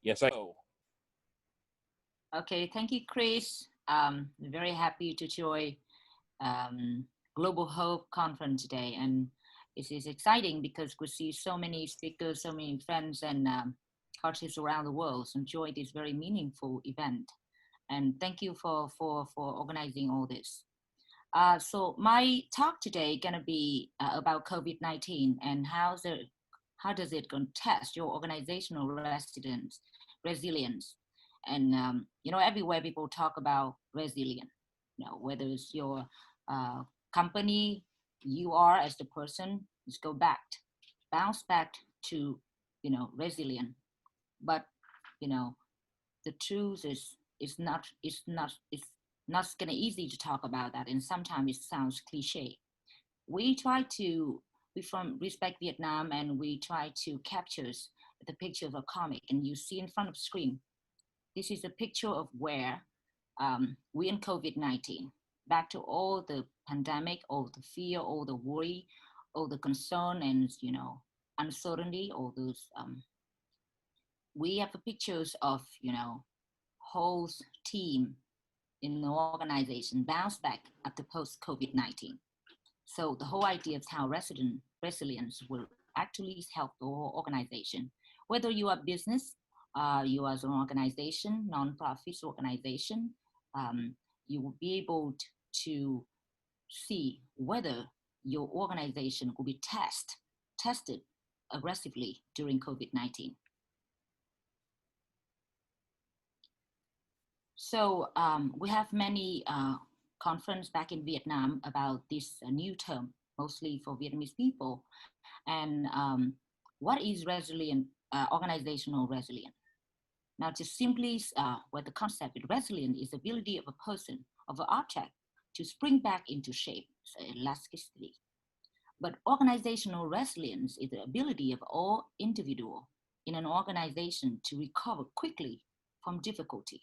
Yes, I know. Okay, thank you, Chris. Very happy to join um, Global Hope Conference today. And it is exciting because we see so many speakers, so many friends and artists around the world enjoy this very meaningful event. And thank you for organizing all this. So my talk today gonna be about COVID-19 and how does it contest your organizational resilience. And everywhere people talk about resilience. Whether it's your uh, company, you are as the person, just bounce back to resilient. But you know the truth is it's not gonna easy to talk about that, and sometimes it sounds cliche. We try to we from Respect Vietnam, and we try to capture the picture of a comic, and you see in front of screen. This is a picture of where we in COVID-19, back to all the pandemic, all the fear, all the worry, all the concern, and uncertainty, all those. We have the pictures of whole team in the organization bounce back after post COVID-19. So the whole idea of how resilience will actually help the whole organization. Whether you are business, you as an organization, non-profit organization, you will be able to see whether your organization will be tested aggressively during COVID-19. So we have many conference back in Vietnam about this new term, mostly for Vietnamese people. And what is resilient, organizational resilience? Now, just simply what the concept of resilient is the ability of a person, of an object, to spring back into shape, so elasticity. But organizational resilience is the ability of all individual in an organization to recover quickly from difficulty.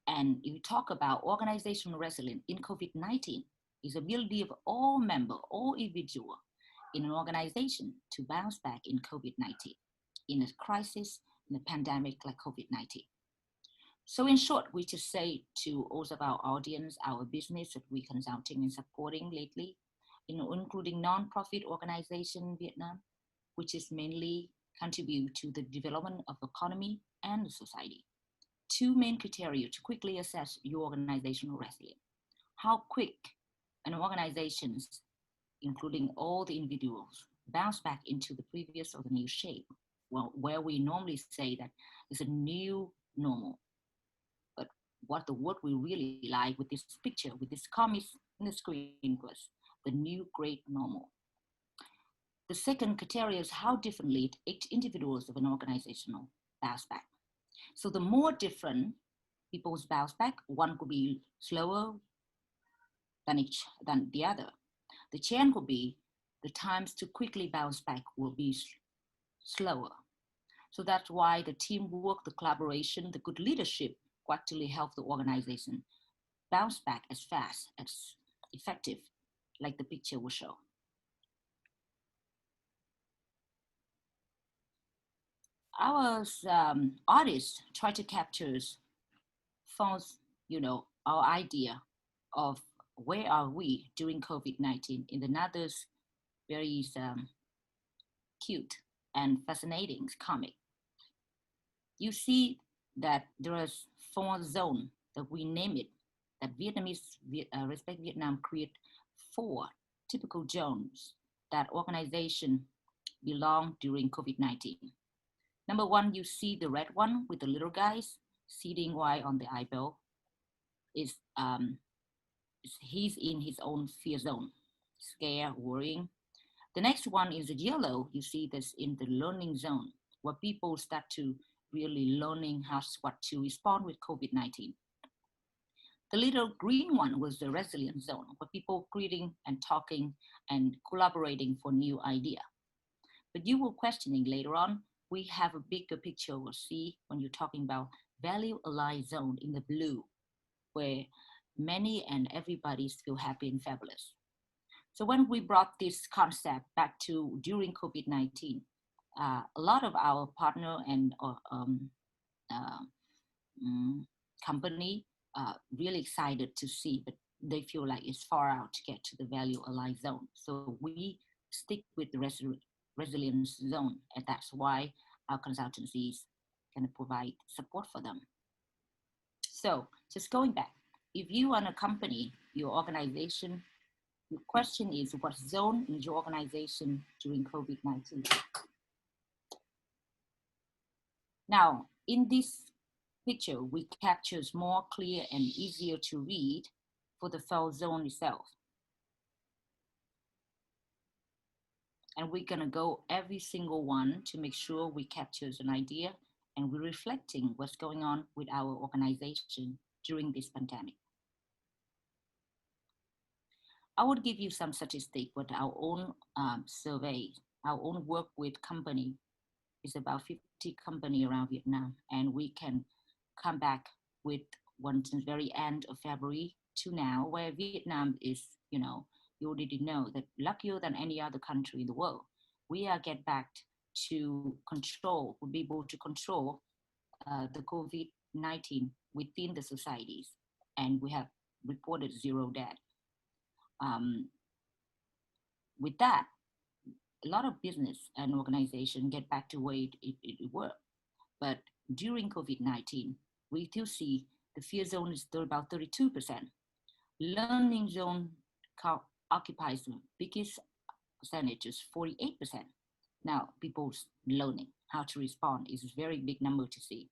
And if you talk about organizational resilience in COVID-19, is the ability of all member, all individual in an organization to bounce back in COVID-19, in a crisis, in a pandemic like COVID-19. So in short, we just say to all of our audience, our business that we're consulting and supporting lately, including non-profit organization in Vietnam, which is mainly contribute to the development of economy and the society. Two main criteria to quickly assess your organizational resilience. How quick an organization's, including all the individuals, bounce back into the previous or the new shape. Well, where we normally say that is a new normal. But what the word we really like with this picture, with this comic in the screen was the new great normal. The second criteria is how differently each individuals of an organizational bounce back. So the more different people's bounce back, one could be slower than the other. The chance could be the times to quickly bounce back will be slower. So that's why the teamwork, the collaboration, the good leadership will actually help the organization bounce back as fast as effective, like the picture will show. Our artists try to capture phones, our idea of where are we during COVID-19 in another very cute and fascinating comic. You see that there is four zone that we name it, that Vietnamese Respect Vietnam create four typical zones that organization belong during COVID-19. Number one, you see the red one with the little guys sitting white on the eyeball. Is he's in his own fear zone, scare, worrying. The next one is the yellow. You see this in the learning zone, where people start to really learning what to respond with COVID-19. The little green one was the resilient zone, where people creating and talking and collaborating for new idea. But you will questioning later on. We have a bigger picture we'll see when you're talking about value aligned zone in the blue, where many and everybody feel happy and fabulous. So when we brought this concept back to during COVID-19, a lot of our partner and uh, company really excited to see, but they feel like it's far out to get to the value aligned zone. So we stick with the resilience zone, and that's why our consultancies can provide support for them. So just going back, if you are a company, your organization, the question is what zone is your organization during COVID-19? Now, in this picture, we captures more clear and easier to read for the file zone itself. And we're gonna go every single one to make sure we captures an idea and we're reflecting what's going on with our organization during this pandemic. I would give you some statistics with our own survey, our own work with company is about 50 company around Vietnam, and we can come back with one since very end of February to now, where Vietnam is, you already know that luckier than any other country in the world, we are get back to control, we'll be able to control the COVID-19 within the societies, and we have reported zero death. With that, a lot of business and organization get back to where it worked. But during COVID-19, we still see the fear zone is still about 32%. Learning zone occupies the biggest percentage, is 48%. Now, people's learning how to respond is a very big number to see.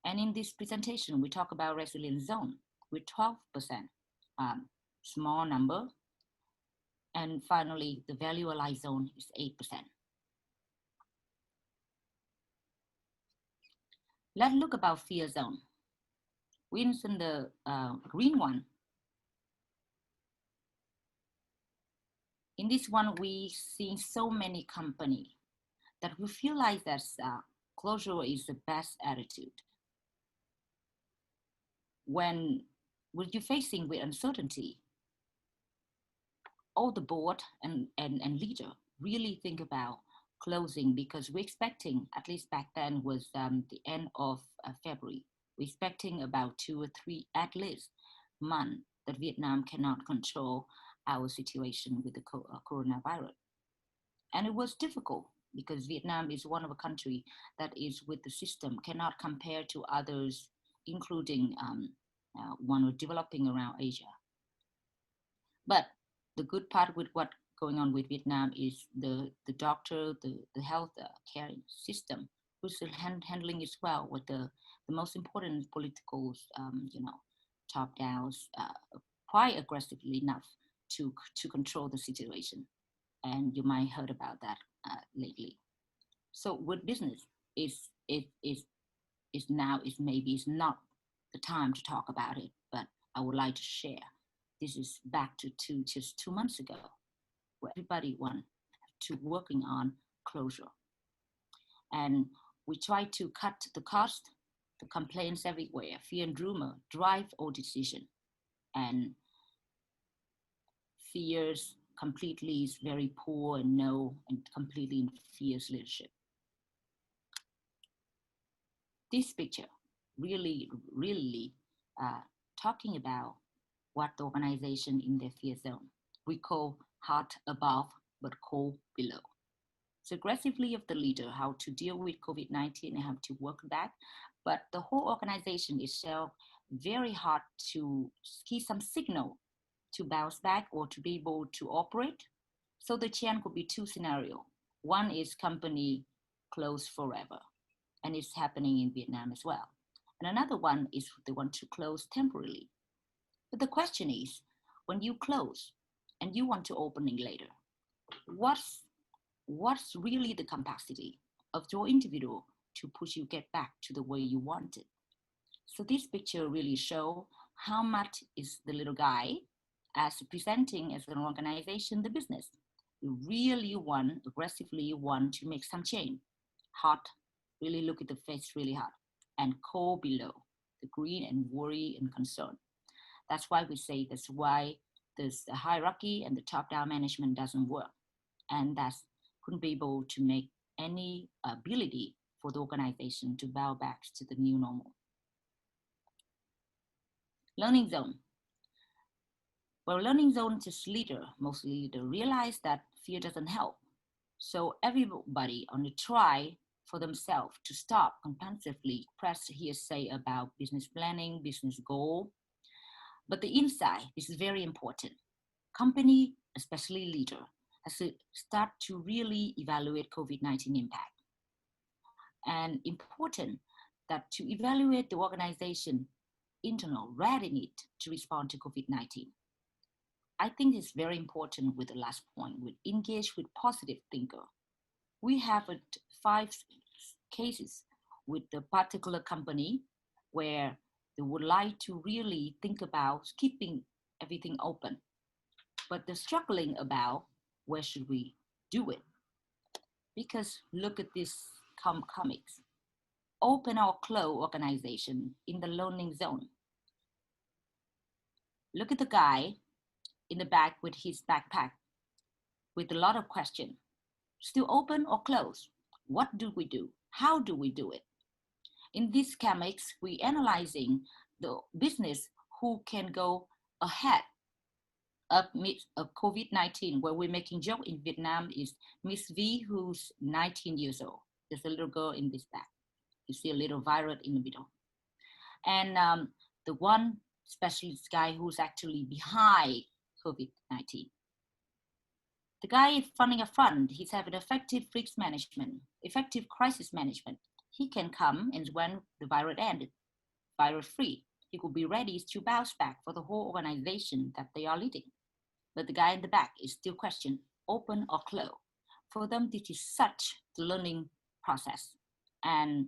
And in this presentation, we talk about resilient zone with 12%, small number. And finally, the value aligned zone is 8%. Let's look about fear zone. We in the green one. In this one, we see so many companies that we feel like that closure is the best attitude. When you're facing with uncertainty, all the board and leader really think about closing, because we're expecting, at least back then was the end of February, we're expecting about 2 or 3 at least months that Vietnam cannot control our situation with the coronavirus. And it was difficult because Vietnam is one of a country that is with the system, cannot compare to others, including one developing around Asia. But the good part with what going on with Vietnam is the doctor, the health care system, which is handling as well with the most important political, top downs, quite aggressively enough to control the situation. And you might heard about that lately. So with business, maybe it's not the time to talk about it, but I would like to share. This is back to just 2 months ago, where everybody wanted to working on closure. And we try to cut the cost, the complaints everywhere, fear and rumor drive all decision. And fears completely is very poor and completely fierce leadership. This picture really talking about what the organization in their fear zone we call hot above but cold below. So aggressively of the leader, how to deal with COVID-19 and how to work back, but the whole organization itself very hard to see some signal to bounce back or to be able to operate. So the chance could be 2 scenarios. One is company closed forever, and it's happening in Vietnam as well. And another one is they want to close temporarily. But the question is, when you close and you want to opening later, what's really the capacity of your individual to push you get back to the way you wanted? So this picture really show how much is the little guy as presenting as an organization, the business. You really aggressively want to make some change. Hot, really look at the face really hard, and cold below, the green and worry and concern. That's why we say that's why this hierarchy and the top-down management doesn't work. And that's couldn't be able to make any ability for the organization to bow back to the new normal. Learning zone. Well, learning zone's leader, mostly leader, realized that fear doesn't help. So everybody on the try for themselves to stop compulsively press hearsay about business planning, business goal. But the inside, this is very important. Company, especially leader, has to start to really evaluate COVID-19 impact. And important that to evaluate the organization internal readiness to respond to COVID-19. I think it's very important with the last point, with engage with positive thinker. We have 5 cases with the particular company where they would like to really think about keeping everything open, but they're struggling about where should we do it. Because look at this comics. Open or close organization in the learning zone. Look at the guy in the back with his backpack with a lot of questions. Still open or close? What do we do? How do we do it? In this comics, we analyzing the business who can go ahead of COVID-19, where we're making joke in Vietnam is Miss V, who's 19 years old. There's a little girl in this back. You see a little virus in the middle. And the one specialist guy who's actually behind COVID-19. The guy is running a fund. He's having effective risk management, effective crisis management. He can come and when the virus ended, virus free, he could be ready to bounce back for the whole organization that they are leading. But the guy in the back is still questioning, open or close. For them, this is such the learning process. And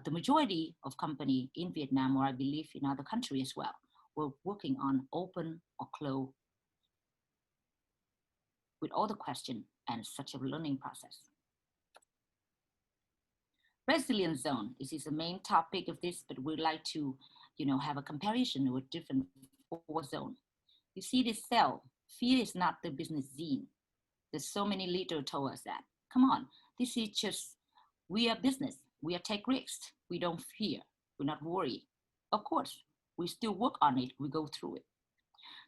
the majority of companies in Vietnam, or I believe in other countries as well, were working on open or close with all the questions and such a learning process. Resillent zone, this is the main topic of this, but we'd like to, have a comparison with different 4 zones. You see this cell, fear is not the business scene. There's so many leaders told us that. Come on, this is just, we are business, we are take risks, we don't fear, we're not worried. Of course, we still work on it, we go through it.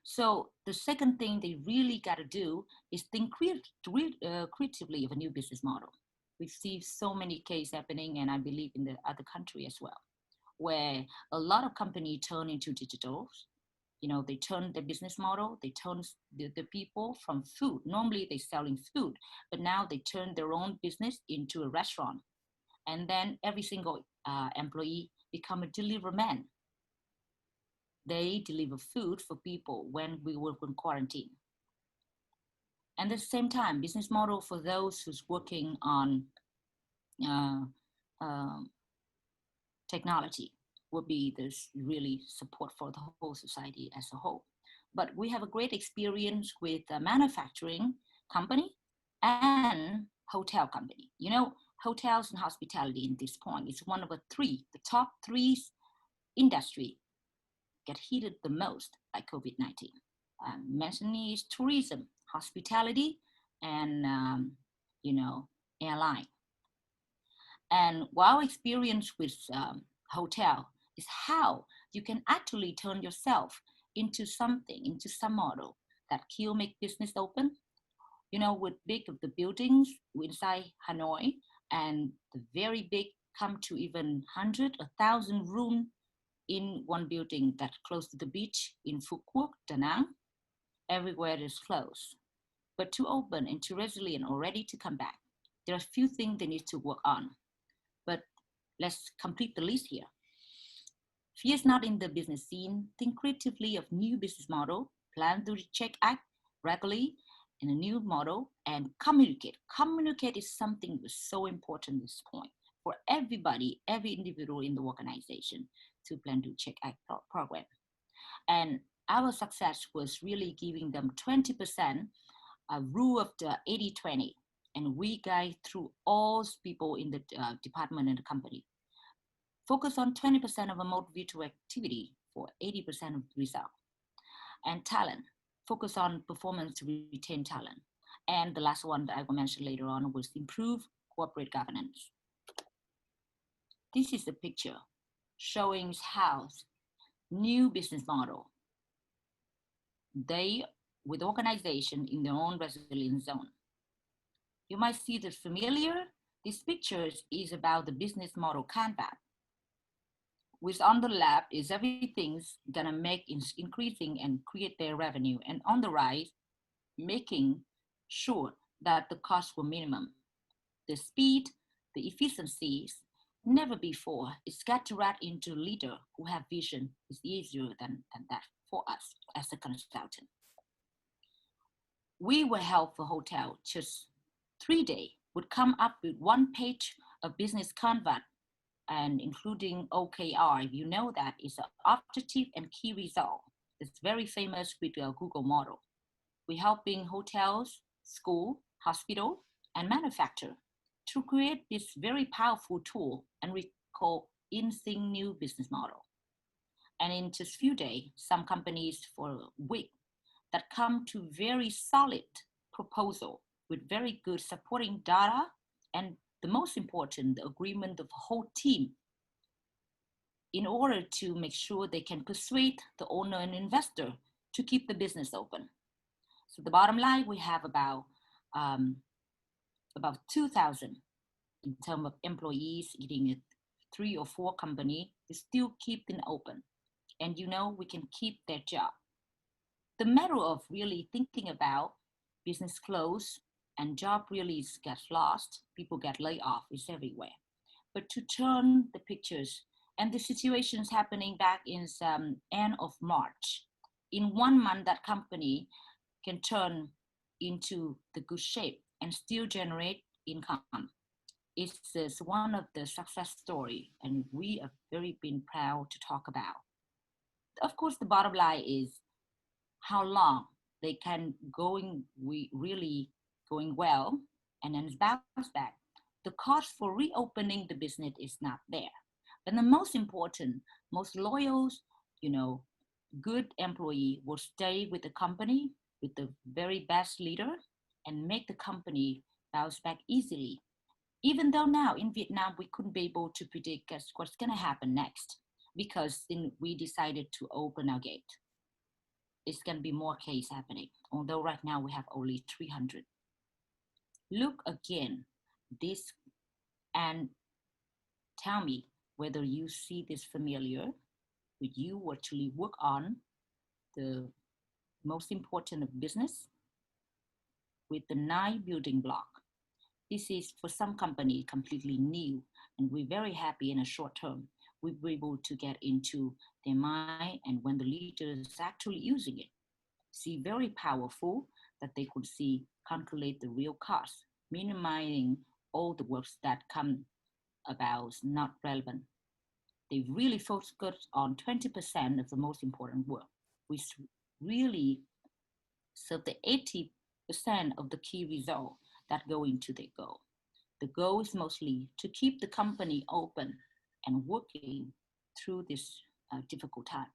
So the second thing they really got to do is think creatively of a new business model. We see so many cases happening, and I believe in the other country as well, where a lot of companies turn into digitals. They turn their business model, they turn the people from food. Normally they're selling food, but now they turn their own business into a restaurant. And then every single employee become a delivery man. They deliver food for people when we work in quarantine. And at the same time, business model for those who's working on technology will be this really support for the whole society as a whole. But we have a great experience with a manufacturing company and hotel company. Hotels and hospitality in this point is one of the top 3 industry get hit the most by COVID-19. Mentioning is tourism, hospitality, and airline. And our experience with hotel is how you can actually turn yourself into some model that can make business open. With big of the buildings inside Hanoi, and the very big come to even 100, 1,000 room in one building that's close to the beach in Phu Quoc, Da Nang. Everywhere is closed. But to open and to resilient or ready to come back, there are a few things they need to work on. But let's complete the list here. Fear is not in the business scene. Think creatively of new business model, plan to check act regularly in a new model, and communicate. Communicate is something that's so important at this point for everybody, every individual in the organization to plan to check act program. And our success was really giving them 20% a rule of the 80-20. And we guide through all people in the department and the company. Focus on 20% of a remote virtual activity for 80% of the result. And talent, focus on performance to retain talent. And the last one that I will mention later on was improve corporate governance. This is a picture showing how new business model they with organization in their own resilient zone. You might see the familiar. This picture is about the business model canvas, which on the left is everything's gonna make increasing and create their revenue, and on the right, making sure that the costs were minimum. The speed, the efficiencies, never before it's got to right into leader who have vision is easier than that for us as a consultant. We will help a hotel just 3 days would come up with one page of business canvas and including OKR. You know that is an objective and key result. It's very famous with the Google model. We're helping hotels, school, hospital, and manufacturer to create this very powerful tool and we call in-sync new business model. And in just few days, some companies for a week that come to very solid proposal with very good supporting data and the most important, the agreement of the whole team in order to make sure they can persuade the owner and investor to keep the business open. So the bottom line, we have about 2,000 in terms of employees eating a 3 or 4 company, they still keep them open. And you know, we can keep their job. The matter of really thinking about business close and job really gets lost, people get laid off, is everywhere. But to turn the pictures and the situations happening back in end of March, in 1 month that company can turn into the good shape and still generate income. It's one of the success story and we are very been proud to talk about. Of course, the bottom line is how long they can we really going well and then bounce back. The cost for reopening the business is not there. But the most important, most loyal, good employee will stay with the company with the very best leader and make the company bounce back easily. Even though now in Vietnam, we couldn't be able to predict what's going to happen next because then we decided to open our gate. It's going to be more case happening, although right now we have only 300. Look again this and tell me whether you see this familiar with you actually work on the most important of business with the 9 building block. This is for some company completely new and we're very happy in a short term. We were able to get into their mind and when the leader is actually using it, see very powerful that they could see calculate the real cost, minimizing all the works that come about not relevant. They really focus on 20% of the most important work, which really serve the 80% of the key result that go into their goal. The goal is mostly to keep the company open and working through this difficult time.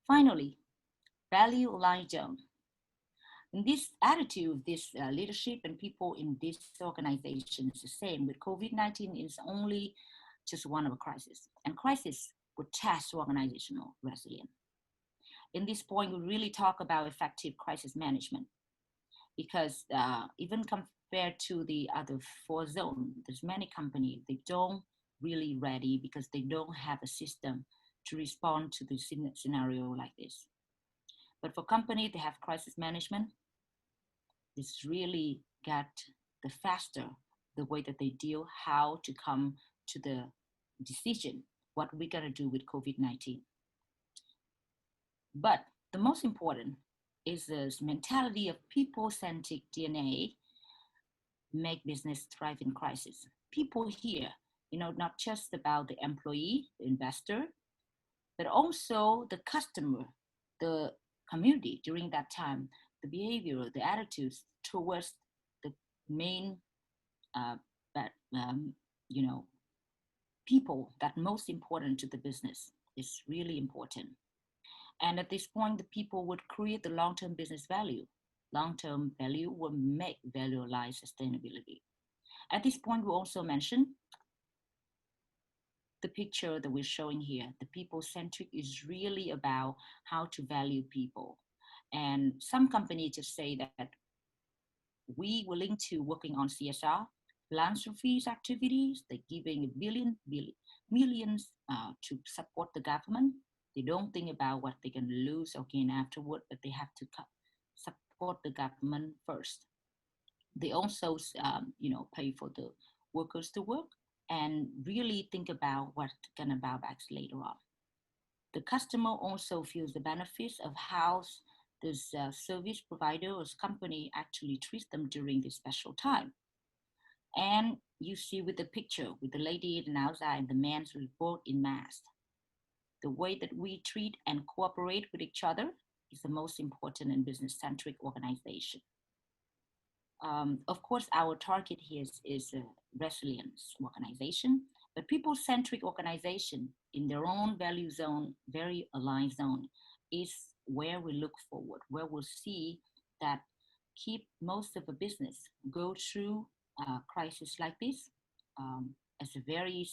Finally, value aligned zone. And this attitude, this leadership and people in this organization is the same. With COVID-19 is only just one of a crisis. And crisis would test organizational resilience. In this point, we really talk about effective crisis management because even compared to the other 4 zones, there's many companies, they don't really ready because they don't have a system to respond to the scenario like this. But for company, they have crisis management. This really got the faster the way that they deal, how to come to the decision, what we're gonna do with COVID-19. But the most important is this mentality of people-centric DNA make business thrive in crisis. People here, not just about the employee, the investor, but also the customer, the community during that time, the behavior, the attitudes towards the main, people that most important to the business is really important. And at this point, the people would create the long-term business value. Long-term value will make value aligned sustainability. At this point, we also mentioned the picture that we're showing here. The people-centric is really about how to value people. And some companies just say that we willing to working on CSR, philanthropy activities, they're giving millions to support the government. They don't think about what they can lose or gain afterward, but they have to support the government first. They also, pay for the workers to work and really think about what's gonna bounce back later on. The customer also feels the benefits of how this service provider or company actually treats them during this special time. And you see with the picture with the lady in the outside and the man's report in mask, the way that we treat and cooperate with each other is the most important in business-centric organization. Of course, our target here is a resilience organization, but people-centric organization in their own value zone, very aligned zone, is where we look forward, where we'll see that keep most of the business go through a crisis like this as a very,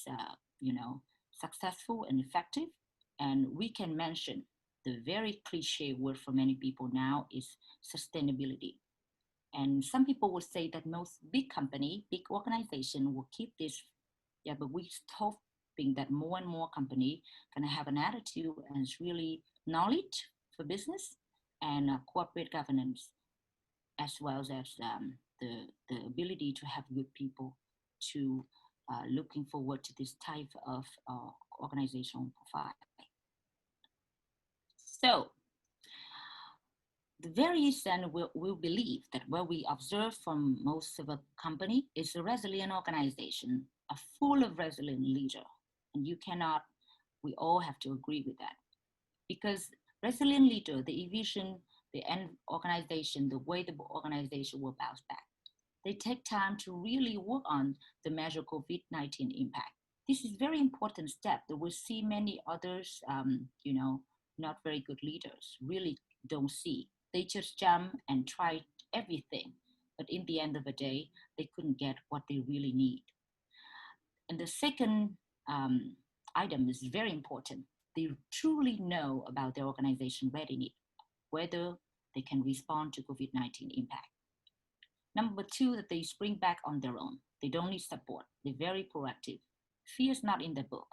successful and effective. And we can mention the very cliche word for many people now is sustainability. And some people will say that most big company, big organization will keep this. Yeah, but we're hoping that more and more company gonna have an attitude and it's really knowledge for business and corporate governance, as well as the ability to have good people to looking forward to this type of organizational profile. So the various and will believe that what we observe from most of a company is a resilient organization, a full of resilient leader. And you cannot, we all have to agree with that. Because resilient leader, the vision, the end organization, the way the organization will bounce back. They take time to really work on the measure COVID-19 impact. This is very important step that we see many others, not very good leaders really don't see. They just jump and try everything, but in the end of the day, they couldn't get what they really need. And the second item is very important. They truly know about their organization readiness, whether they can respond to COVID-19 impact. Number two, that they spring back on their own. They don't need support. They're very proactive. Fear is not in the book.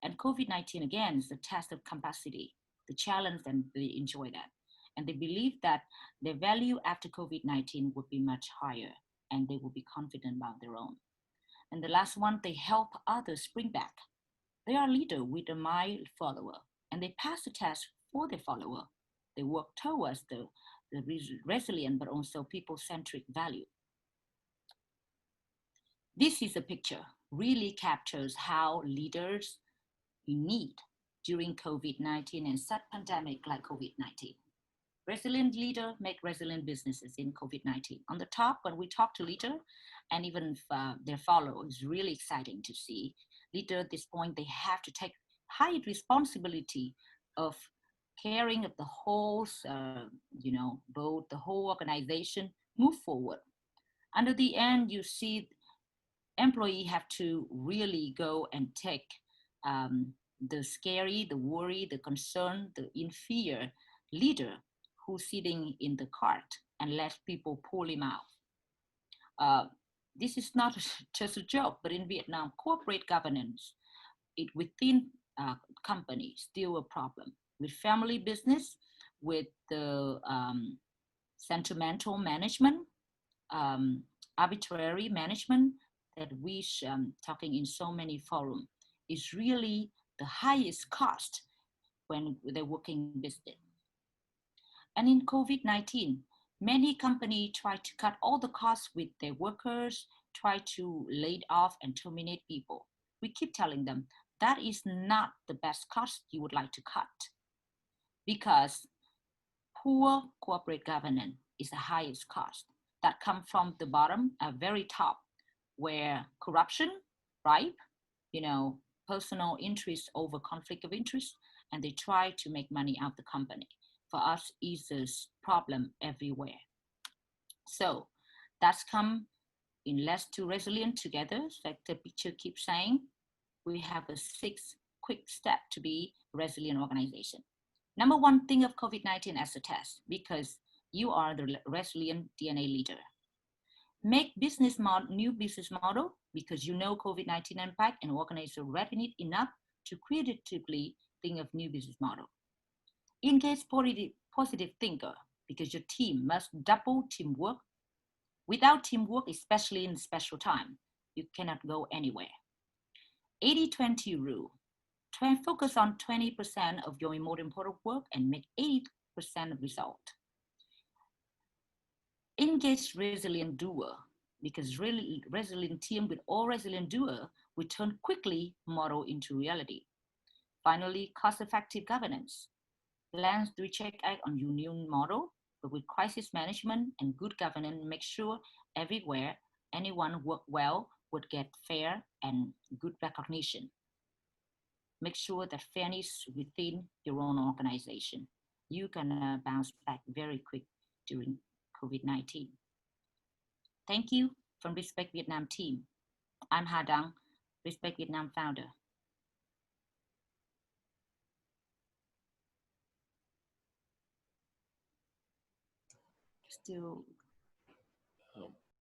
And COVID-19, again, is a test of capacity, the challenge, and they enjoy that. And they believe that their value after COVID-19 would be much higher and they will be confident about their own. And the last one, they help others spring back. They are a leader with a mild follower and they pass the test for their follower. They work towards the resilient but also people-centric value. This is a picture really captures how leaders need during COVID-19 and such pandemic like COVID-19. Resilient leader make resilient businesses in COVID-19. On the top, when we talk to leader and even their followers, really exciting to see. Leader at this point, they have to take high responsibility of caring of the whole, both the whole organization move forward. Under the end, you see employee have to really go and take the scary, the worry, the concern, the in fear leader who's sitting in the cart and let people pull him out. This is not just a joke, but in Vietnam, corporate governance within companies still a problem. With family business, with the sentimental management, arbitrary management that we talking in so many forums is really the highest cost when they're working business. And in COVID-19, many companies try to cut all the costs with their workers, try to lay off and terminate people. We keep telling them that is not the best cost you would like to cut because poor corporate governance is the highest cost that come from the bottom, very top, where corruption, ripe, personal interest over conflict of interest, and they try to make money out of the company. For us, is this problem everywhere. So that's come in Let's Do Resilient Together, like the picture keeps saying, we have a 6 quick step to be a resilient organization. Number one, think of COVID-19 as a test because you are the resilient DNA leader. Make new business model because you know COVID-19 impact and organize your revenue enough to creatively think of new business model. Engage positive thinker because your team must double teamwork. Without teamwork, especially in special time, you cannot go anywhere. 80-20 rule. Focus on 20% of your most important work and make 80% of result. Engage resilient doer because really resilient team with all resilient doer will turn quickly model into reality. Finally, cost-effective governance. Plans to check out on your new model, but with crisis management and good governance, make sure everywhere anyone work well would get fair and good recognition. Make sure that fairness within your own organization. You're gonna bounce back very quick during COVID-19. Thank you from Respect Vietnam team. I'm Ha Đăng, Respect Vietnam founder. Still